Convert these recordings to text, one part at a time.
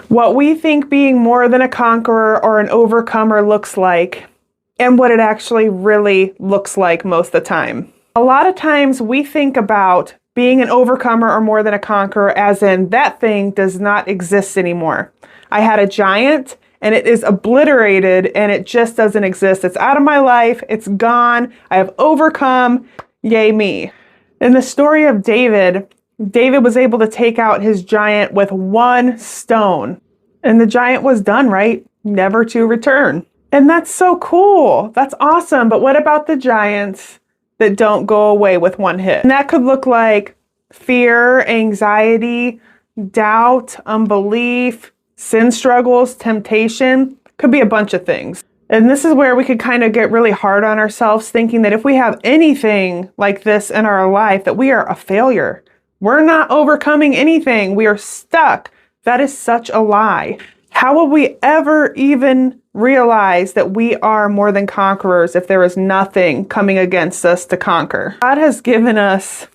what we think being more than a conqueror or an overcomer looks like, and what it actually really looks like most of the time. A lot of times we think about being an overcomer or more than a conqueror as in that thing does not exist anymore. I had a giant and it is obliterated and it just doesn't exist. It's out of my life. It's gone. I have overcome. Yay me. In the story of David, David was able to take out his giant with one stone. And the giant was done, right? Never to return. And that's so cool. That's awesome. But what about the giants that don't go away with one hit? And that could look like fear, anxiety, doubt, unbelief, sin struggles, temptation. Could be a bunch of things. And this is where we could kind of get really hard on ourselves, thinking that if we have anything like this in our life, that we are a failure. We're not overcoming anything. We are stuck. That is such a lie. How will we ever even realize that we are more than conquerors if there is nothing coming against us to conquer? God has given us,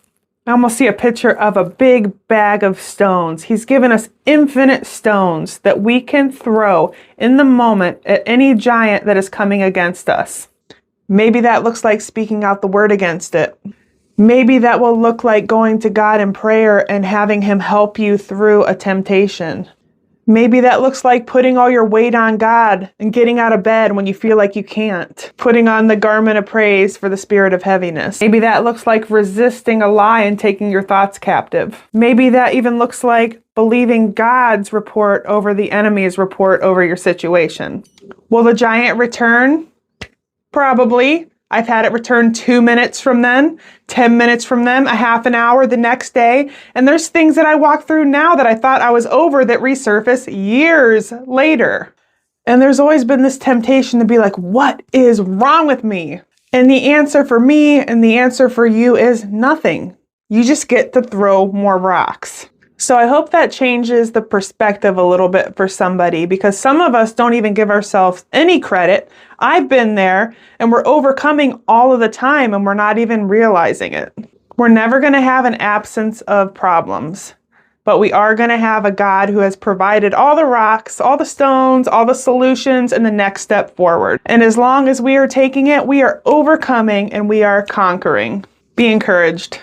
I almost see a picture of a big bag of stones. He's given us infinite stones that we can throw in the moment at any giant that is coming against us. Maybe that looks like speaking out the word against it. Maybe that will look like going to God in prayer and having Him help you through a temptation. Maybe that looks like putting all your weight on God and getting out of bed when you feel like you can't. Putting on the garment of praise for the spirit of heaviness. Maybe that looks like resisting a lie and taking your thoughts captive. Maybe that even looks like believing God's report over the enemy's report over your situation. Will the giant return? Probably. I've had it return 2 minutes from then, 10 minutes from then, a half an hour the next day. And there's things that I walk through now that I thought I was over that resurface years later. And there's always been this temptation to be like, what is wrong with me? And the answer for me and the answer for you is nothing. You just get to throw more rocks. So I hope that changes the perspective a little bit for somebody, because some of us don't even give ourselves any credit. I've been there and we're overcoming all of the time and we're not even realizing it. We're never going to have an absence of problems, but we are going to have a God who has provided all the rocks, all the stones, all the solutions, and the next step forward. And as long as we are taking it, we are overcoming and we are conquering. Be encouraged.